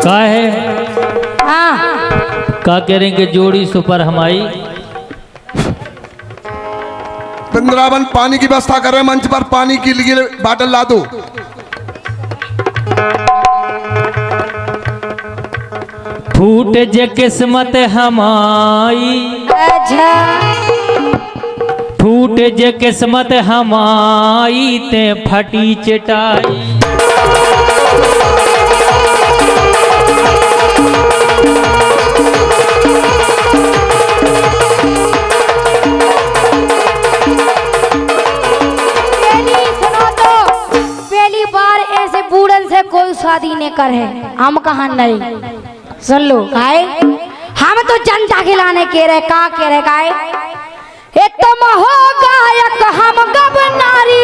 का है का करेंगे जोड़ी सुपर हमारी। वृंदावन पानी की व्यवस्था कर रहे हैं, मंच पर पानी के लिए बाटल ला दो। फूट जे किस्मत हमारी, फूट जे किस्मत हमारी ते फटी चटाई। कोई शादी नहीं करे हम कहा नहीं सुन लो काहे हम तो जनता के लाने के रहे का के रहे काहे ए तुम हो गायक हम गब नारी,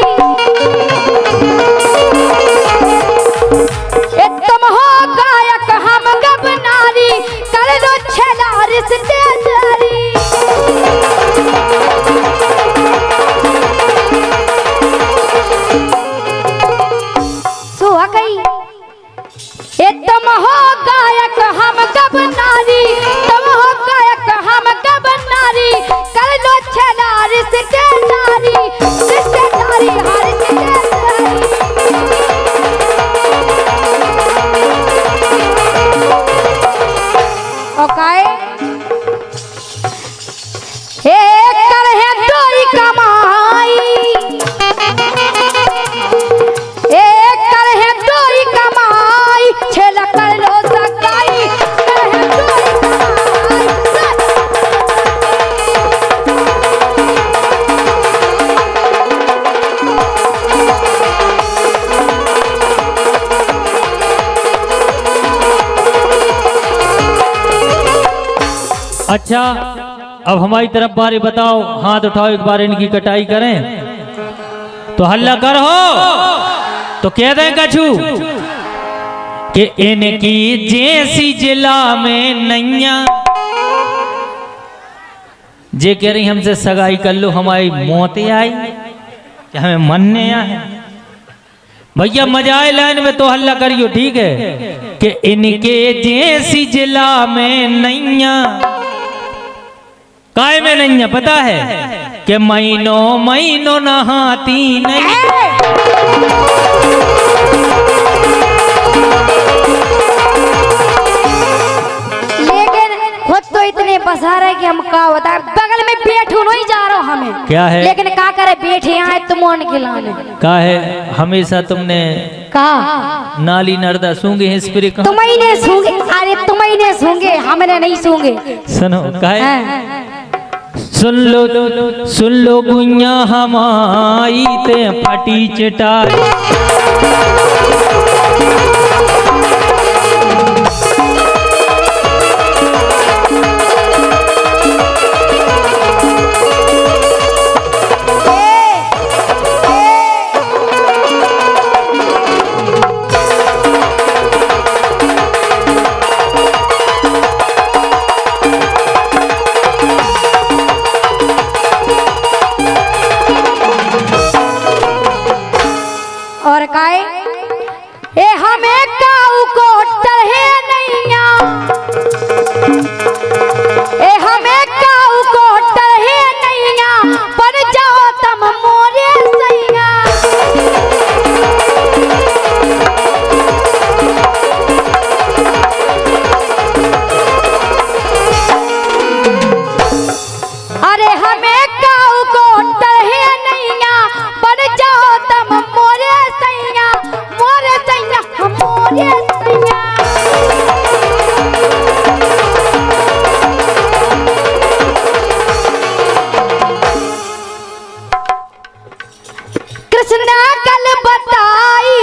ए तुम हो गायक हम गब नारी, कर लो छेला रिश्ते जारी। सुहा कहीं तुम हो गायक हम गब नारी, तुम हो गायक हम गब नारी, कर लो छेला रिश्ते नारी, रिश्ते नारी हर रिश्ते ओकाए एक कर है दोई कमाई, एक कर है दोई कमाई, छेला कर लो सगाई, कर है दोई कमाई। अच्छा अब हमारी तरफ बारे बताओ, हाथ उठाओ एक बार इनकी कटाई करें तो हल्ला कर हो तो कह दें कछु कि इनकी जैसी जिला में नैया। जे कह रही हमसे सगाई कर लो हमारी मौत आई कि हमें मरने आए। भैया मजा आए लाइन में तो हल्ला करियो ठीक है कि इनके जैसी जिला में नैया। काय में नहीं पता है कि महीनों महीनों नहाती नहीं। लेकिन खुद तो इतने बसा रहे कि हम का बता, बगल में बैठू नहीं जा रहा हमें क्या है लेकिन का करे बैठे आए तुम खिलाने का है। हमेशा तुमने कहा नाली नर्दा सूंगे हैं स्प्रे का तुम्हें ने सूंगे, अरे तुम्हें ने सूंगे हमने नहीं सूंगे। सुनो का है सुन लो गुइया हमारी ते फटी चटाई। और काए ए हमें काऊ को टहे नैया, ए हमें काऊ को टहे नैया, पर जाओ तुम मोरे सैया। अरे हमें काऊ को टहे नैया, पर जाओ तुम मोरे सैया, मोरे सैया मोरे सैया। कृष्णा कल बताई,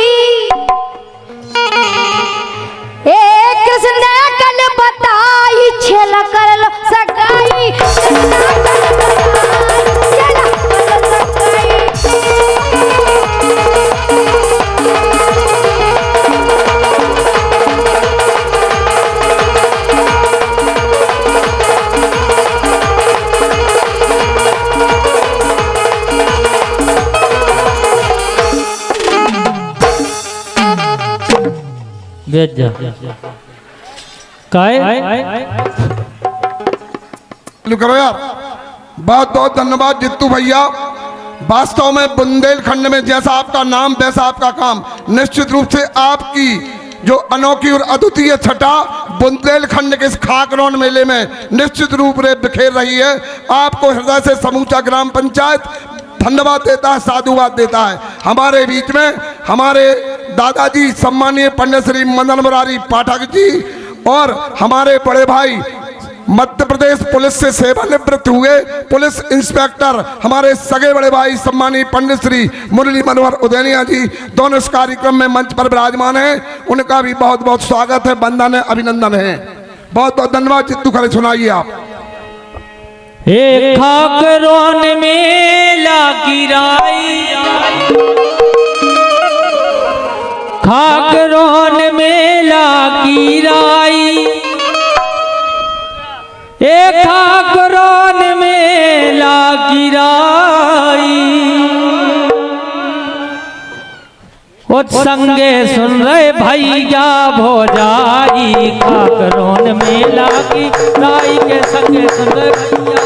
ए कृष्णा कल बताई, छेला कर लो सगाई, कृष्णा कल बताई, छेला कर लो सगाई। बेच जा करो यार। बहुत बहुत धन्यवाद जित्तू भैया। वास्तव में बुंदेलखंड में जैसा आपका नाम वैसा आपका काम। निश्चित रूप से आपकी जो अनोखी और अद्वितीय छटा बुंदेलखंड के इस खाकरौन मेले में निश्चित रूप से बिखेर रही है। आपको हृदय से समूचा ग्राम पंचायत धन्यवाद देता है, साधुवाद देता है। हमारे बीच में हमारे दादाजी सम्मानीय पंडित श्री मदन मुरारी पाठक जी और हमारे बड़े भाई मध्य प्रदेश पुलिस से सेवानिवृत्त हुए पुलिस इंस्पेक्टर हमारे सगे बड़े भाई सम्मानीय पंडित श्री मुरली मनोहर उदैनिया जी दोनों इस कार्यक्रम में मंच पर विराजमान हैं। उनका भी बहुत बहुत स्वागत है, वंदन है, अभिनंदन है। बहुत बहुत धन्यवाद। जित्तू खड़े सुनाइए आप। खाकरौन मेला गिराई, खाकरौन मेला गिराई, खाकरौन मेला गिराई। ओ संगे सुन रहे भैया भौजाई, खाकरौन मेला गिराई के संगे सुन रहे भैया।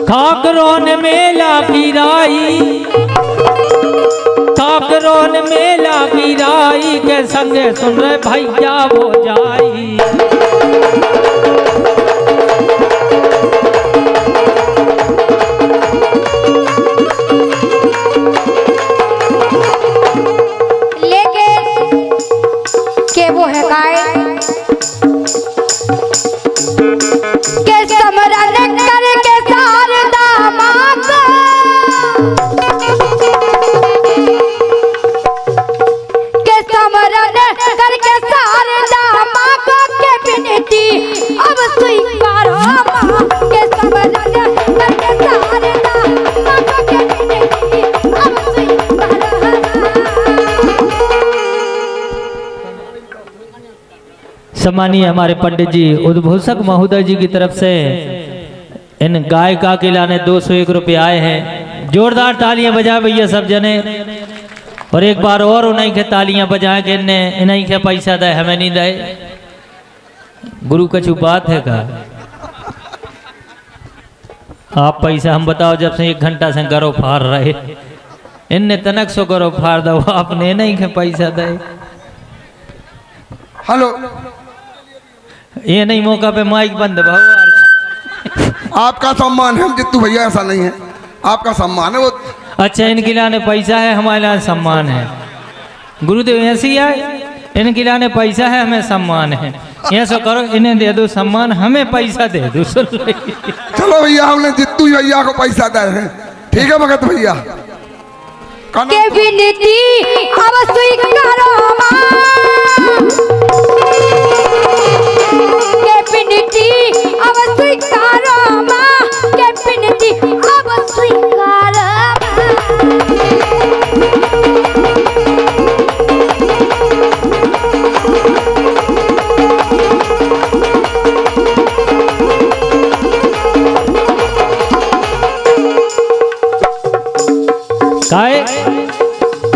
खाकरौन मेला गिराई, खाकरौन मेला गिराई के संगे सुन रहे भैया वो जाई। लेकिन के वो है गाय के समरन करके सम्मानीय हमारे पंडित जी उद्घोषक महोदय जी की तरफ से इन गायिका के लाने 201 रुपये आए हैं। जोरदार तालियां बजा भैया सब जने। और एक बार और उन्हीं के तालियां बजाए कि इन्हीं के पैसा दे, हमें नहीं दे। गुरु कछु बात है का? आप पैसा हम बताओ, जब से 1 घंटा से गरो फाड़ रहे, इनने तनक सो गरो फाड़ दो, आपने नहीं के पैसा दे। हेलो, ये नहीं मौका पे माइक बंद भाव। आपका सम्मान है जित्तू भैया, ऐसा नहीं है, आपका सम्मान है वो। अच्छा, इनके लाने पैसा है, हमारे लाने सम्मान है। गुरुदेव ऐसी है, इनके लाने पैसा है, हमें सम्मान है। ऐसा करो, इन्हें दे दो सम्मान, हमें पैसा दे दो। चलो भैया, हमने जित्तू भैया को पैसा दे हैं। ठीक है भगत भैया। के विनती अब स्वीकारो के विनती अब स्वीकारो के विनती अब स्वीकारो।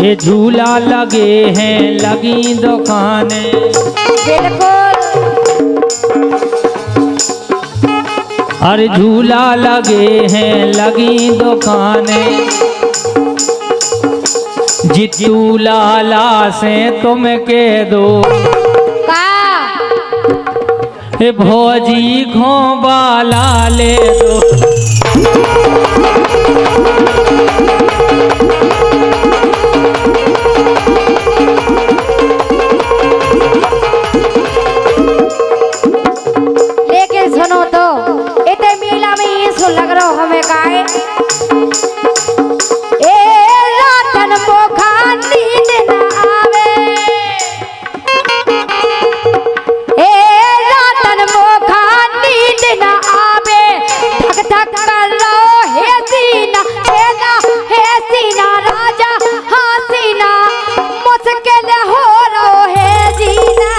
ये झूला लगे हैं, लगी दुकाने, अरे झूला लगे हैं, लगी दुकाने, जित्तू लाला से तुम के दो, हे भौजी खोबाला ले दो। लेकिन सुनो तो इतने मेला में ये सुन लग रहा हो हमें काहे ए रातन मोखा नींद न आवे ए रातन मोखा नींद न आवे धक धक कर लो हे सीना राजा हाँ सीना मुश्किल हो रो है जीना।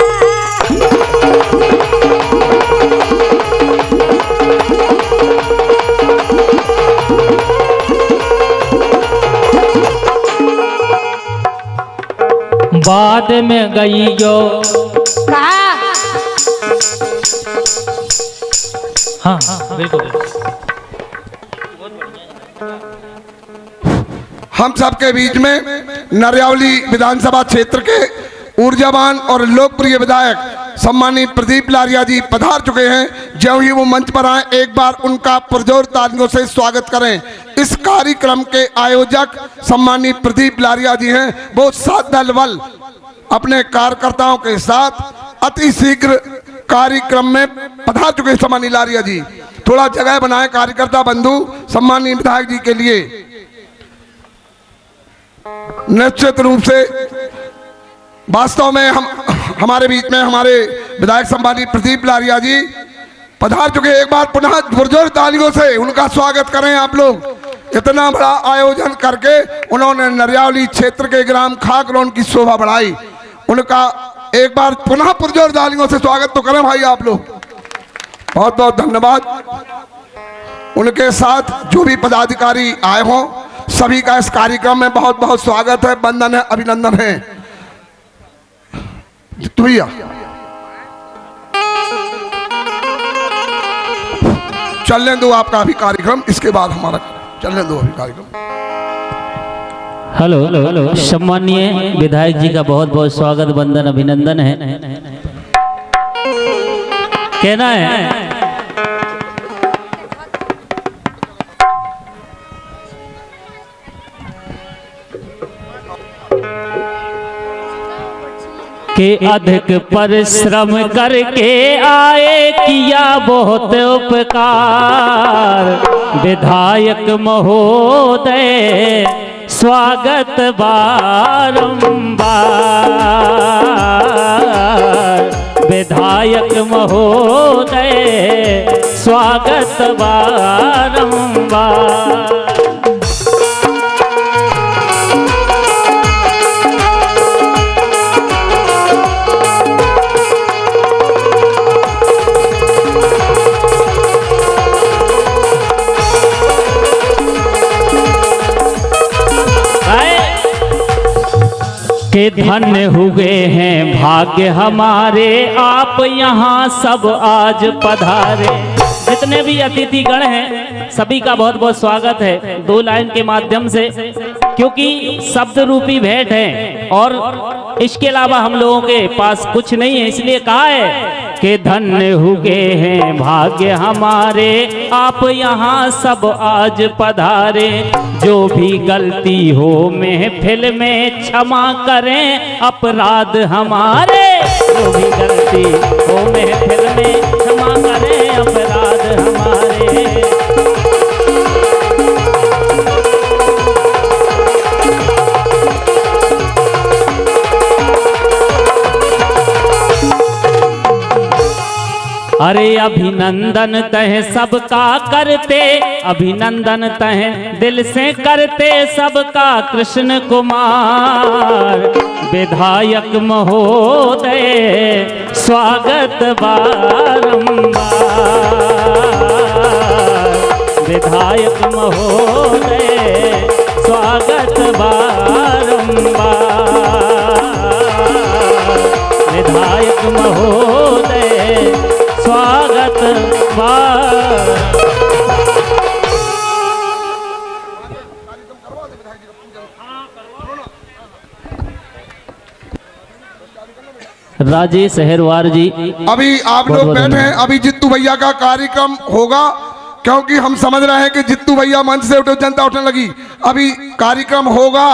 बाद में गई जो कहा हाँ हाँ बिल्कुल हम सबके बीच में नरियावली विधानसभा क्षेत्र के ऊर्जावान और लोकप्रिय विधायक सम्मानित प्रदीप लारिया जी पधार चुके हैं। जो ही वो मंच पर आए एक बार उनका पुरजोर तालियों से स्वागत करें। इस कार्यक्रम के आयोजक सम्मानित प्रदीप लारिया जी हैं। वो सादल बल अपने कार्यकर्ताओं के साथ अति शीघ्र कार्यक्रम में पधार चुके हैं। सम्मानित लारिया जी थोड़ा जगह बनाए कार्यकर्ता बंधु सम्मानित विधायक जी के लिए। निश्चित रूप से वास्तव में हमारे बीच में हमारे विधायक सम्मानित प्रदीप लारिया जी पधार चुके। एक बार पुनः पुरजोर तालियों से उनका स्वागत करें आप लोग। इतना बड़ा आयोजन करके उन्होंने नरियावली क्षेत्र के ग्राम खाकरौन की शोभा बढ़ाई। उनका एक बार पुनः पुरजोर तालियों से स्वागत तो करें भाई आप लोग। बहुत बहुत धन्यवाद। उनके साथ जो भी पदाधिकारी आए हों सभी का इस कार्यक्रम में बहुत बहुत स्वागत है, वंदन है, अभिनंदन है। भैया चलने दो आपका अभी कार्यक्रम, इसके बाद हमारा चलने दो अभी कार्यक्रम। हेलो सम्मानीय विधायक जी का बहुत बहुत स्वागत वंदन अभिनंदन है। कहना है कि अधिक परिश्रम करके आए किया बहुत उपकार। विधायक महोदय स्वागत बारंबार। विधायक महोदय स्वागत बारंबार। के धन्य हुए हैं भाग्य हमारे आप यहाँ सब आज पधारे। जितने भी अतिथिगण हैं सभी का बहुत बहुत स्वागत है। दो लाइन के माध्यम से क्योंकि शब्द रूपी भेंट है और इसके अलावा हम लोगों के पास कुछ नहीं है, इसलिए कहा है कि धन्य हुए हैं भाग्य हमारे आप यहाँ सब आज पधारे। जो भी गलती हो महफिल में क्षमा करें अपराध हमारे। जो भी गलती हो महफिल में क्षमा करें अपराध हमारे। अरे अभिनंदन तह सबका करते, अभिनंदन तह दिल से करते सबका कृष्ण कुमार। विधायक महोदय स्वागत बारंबार। विधायक महोदय स्वागत बारंबार। विधायक महोदय स्वागत राजेश हेरवार जी। अभी आप बहुत लोग बहुत बैठे हैं, धन्यवाद। अभी जित्तू भैया का कार्यक्रम होगा, क्योंकि हम समझ रहे हैं कि जित्तू भैया मंच से उठे, जनता उठने लगी। अभी कार्यक्रम होगा।